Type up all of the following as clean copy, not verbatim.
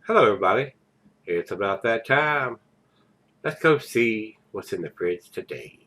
Hello, everybody. It's about that time. Let's go see what's in the fridge today.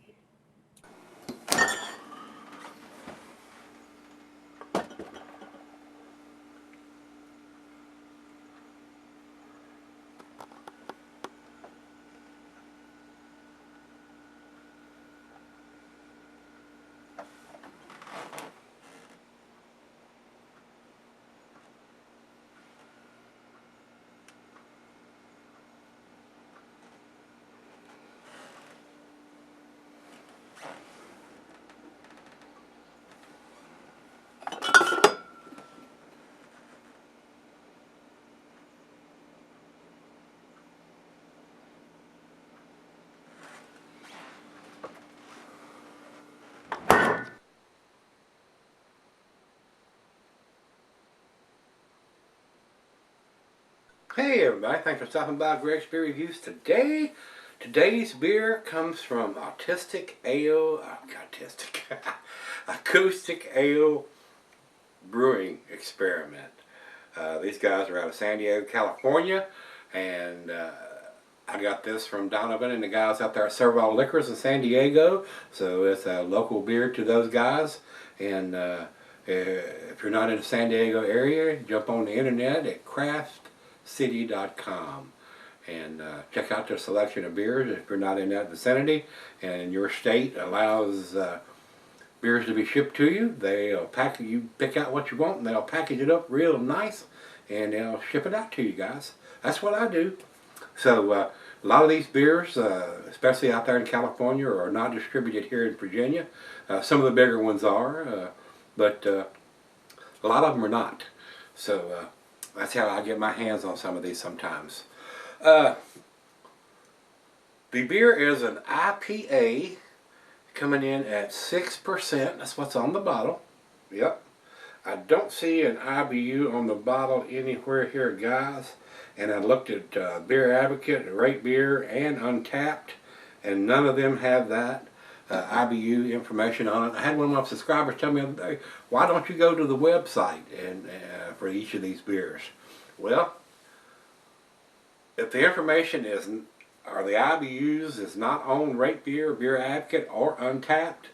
Hey, everybody. Thanks for stopping by Gregsbeerreviews today. Today's beer comes from Acoustic Ale Brewing Experiment. These guys are out of San Diego, California, and I got this from Donovan and the guys out there at Servall Liquors in San Diego. So it's a local beer to those guys. And if you're not in the San Diego area, jump on the internet at craftcity.com and check out their selection of beers if you're not in that vicinity and your state allows beers to be shipped to you. They'll you pick out what you want and they'll package it up real nice and they'll ship it out to you guys. That's what I do. So a lot of these beers, especially out there in California, are not distributed here in Virginia. Some of the bigger ones are, but a lot of them are not. So that's how I get my hands on some of these sometimes. The beer is an IPA coming in at 6%. That's what's on the bottle. Yep. I don't see an IBU on the bottle anywhere here, guys. And I looked at Beer Advocate, Rate Beer, and Untapped, and none of them have that IBU information on it. I had one of my subscribers tell me the other day, why don't you go to the website and for each of these beers? Well, if the information isn't, or the IBUs is not on Rate Beer, Beer Advocate, or Untapped,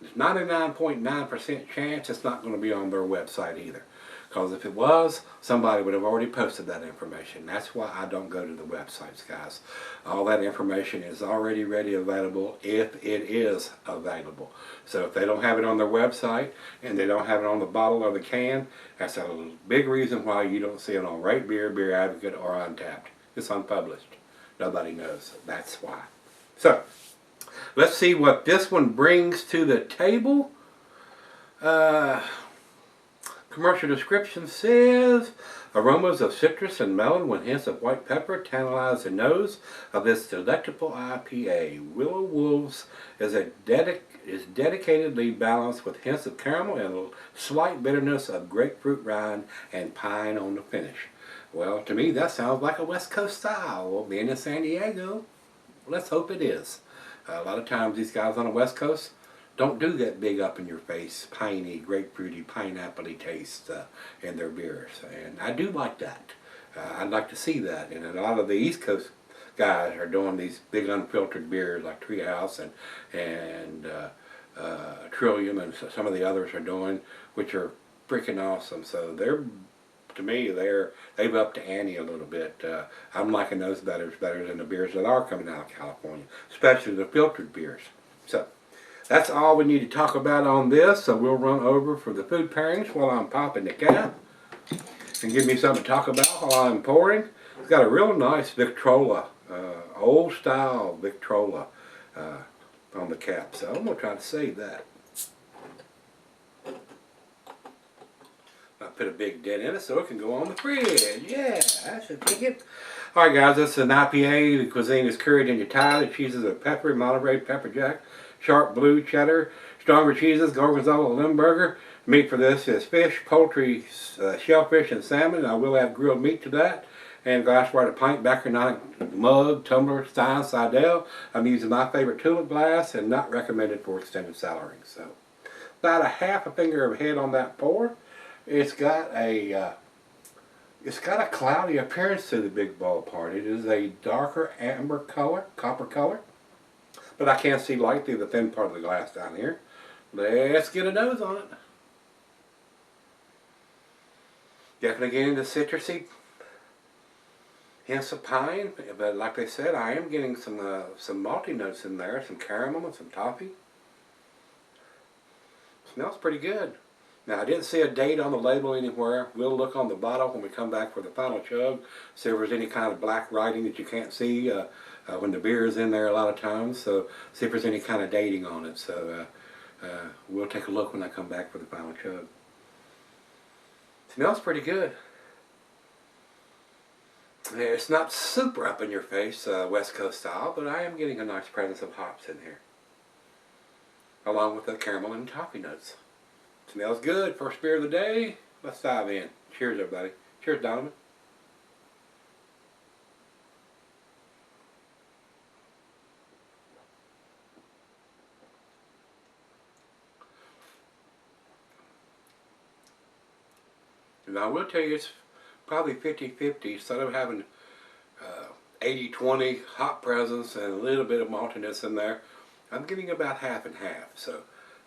there's 99.9% chance it's not going to be on their website either. Because if it was, somebody would have already posted that information. That's why I don't go to the websites, guys. All that information is already ready available if it is available. So if they don't have it on their website and they don't have it on the bottle or the can, that's a big reason why you don't see it on Rate Beer, Beer Advocate, or Untapped. It's unpublished. Nobody knows. That's why. So, let's see what this one brings to the table. Commercial description says, aromas of citrus and melon with hints of white pepper tantalize the nose of this delectable IPA. Willow Wolves is dedicatedly balanced with hints of caramel and a slight bitterness of grapefruit rind and pine on the finish. Well, to me that sounds like a West Coast style. Well, being in San Diego, let's hope it is. A lot of times these guys on the West Coast don't do that big up in your face, piney, grapefruity, pineapple-y taste in their beers. And I do like that. I'd like to see that. And a lot of the East Coast guys are doing these big unfiltered beers like Treehouse and Trillium and some of the others are doing, which are freaking awesome. So they're, to me, they've upped the ante a little bit. I'm liking those better than the beers that are coming out of California, especially the filtered beers. So that's all we need to talk about on this, so we'll run over for the food pairings while I'm popping the cap. And give me something to talk about while I'm pouring. It's got a real nice Victrola, old style Victrola on the cap, so I'm going to try to save that. I put a big dent in it so it can go on the fridge. Yeah, I should take it. Alright guys, this is an IPA. The cuisine is curried in your Thai. The cheeses are peppery, Monterey, pepper jack, sharp blue, cheddar, stronger cheeses, gorgonzola, Limburger. Meat for this is fish, poultry, shellfish, and salmon. I will add grilled meat to that. And glassware, a pint, bacaronic mug, tumbler, stein, Sidel. I'm using my favorite tulip glass and not recommended for extended cellaring. So, about a half a finger of head on that pour. It's got a It's got a cloudy appearance to the big ball part. It is a darker amber color, copper color. But I can't see light through the thin part of the glass down here. Let's get a nose on it. Definitely getting the citrusy hints of pine, but like I said, I am getting some malty notes in there, some caramel and some toffee. Smells pretty good. Now, I didn't see a date on the label anywhere. We'll look on the bottle when we come back for the final chug, see if there's any kind of black writing that you can't see when the beer is in there a lot of times. So, see if there's any kind of dating on it. So, we'll take a look when I come back for the final chug. Smells pretty good. It's not super up in your face, West Coast style, but I am getting a nice presence of hops in here, along with the caramel and toffee notes. Smells good. First beer of the day. Let's dive in. Cheers, everybody. Cheers, Donovan. And I will tell you, it's probably 50-50. Instead of having 80-20 hop presence and a little bit of maltiness in there, I'm getting about half and half. So,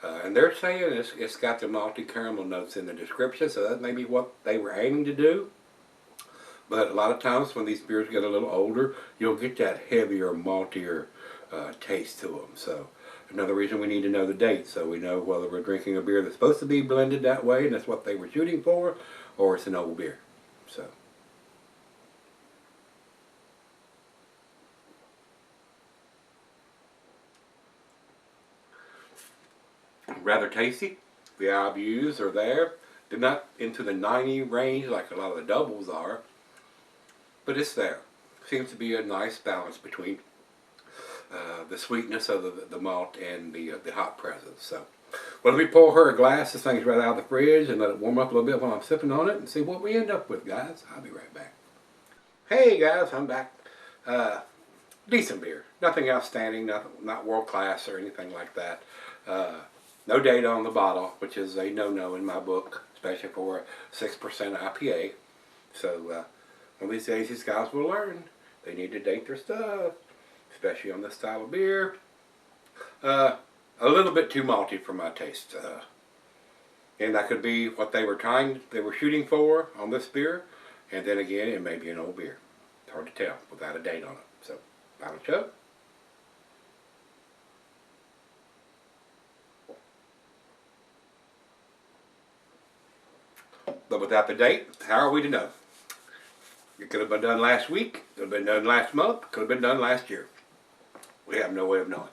and they're saying it's got the malty caramel notes in the description, so that may be what they were aiming to do. But a lot of times when these beers get a little older, you'll get that heavier, maltier taste to them. So another reason we need to know the date, so we know whether we're drinking a beer that's supposed to be blended that way, and that's what they were shooting for, or it's an old beer. So. Rather tasty. The IBUs are there. They're not into the 90 range like a lot of the doubles are, but it's there. Seems to be a nice balance between the sweetness of the malt and the hop presence. So, well, let me pour her a glass. This thing's right out of the fridge and let it warm up a little bit while I'm sipping on it and see what we end up with, guys. I'll be right back. Hey guys, I'm back. Decent beer. Nothing outstanding, not world class or anything like that. No data on the bottle, which is a no-no in my book, especially for a 6% IPA. So one of these days these guys will learn. They need to date their stuff, especially on this style of beer. A little bit too malty for my taste. And that could be what they were shooting for on this beer. And then again, it may be an old beer. It's hard to tell without a date on it. So, final chug. But without the date, how are we to know? It could have been done last week, could have been done last month, could have been done last year. We have no way of knowing.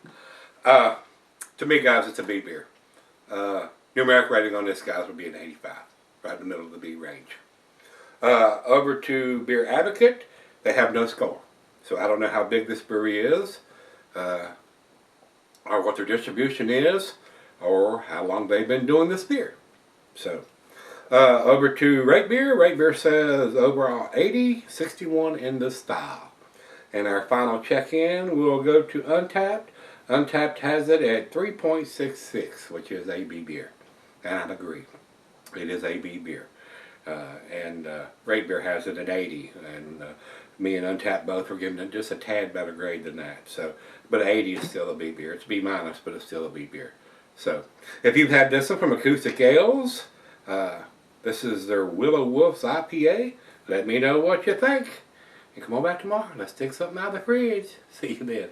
To me, guys, it's a B beer. Numeric rating on this, guys, would be an 85, right in the middle of the B range. Over to Beer Advocate, they have no score. So I don't know how big this brewery is, or what their distribution is, or how long they've been doing this beer. So, over to Rate Beer. Rate Beer says overall 80, 61 in the style. And our final check-in, we'll go to Untappd. Untappd has it at 3.66, which is a B beer. And I agree. It is a B beer. And Rate Beer has it at 80. And me and Untappd both are giving it just a tad better grade than that. So, but 80 is still a B beer. It's B minus, but it's still a B beer. So, if you've had this one from Acoustic Ales, this is their Willow Wolf's IPA. Let me know what you think. And come on back tomorrow. Let's take something out of the fridge. See you then.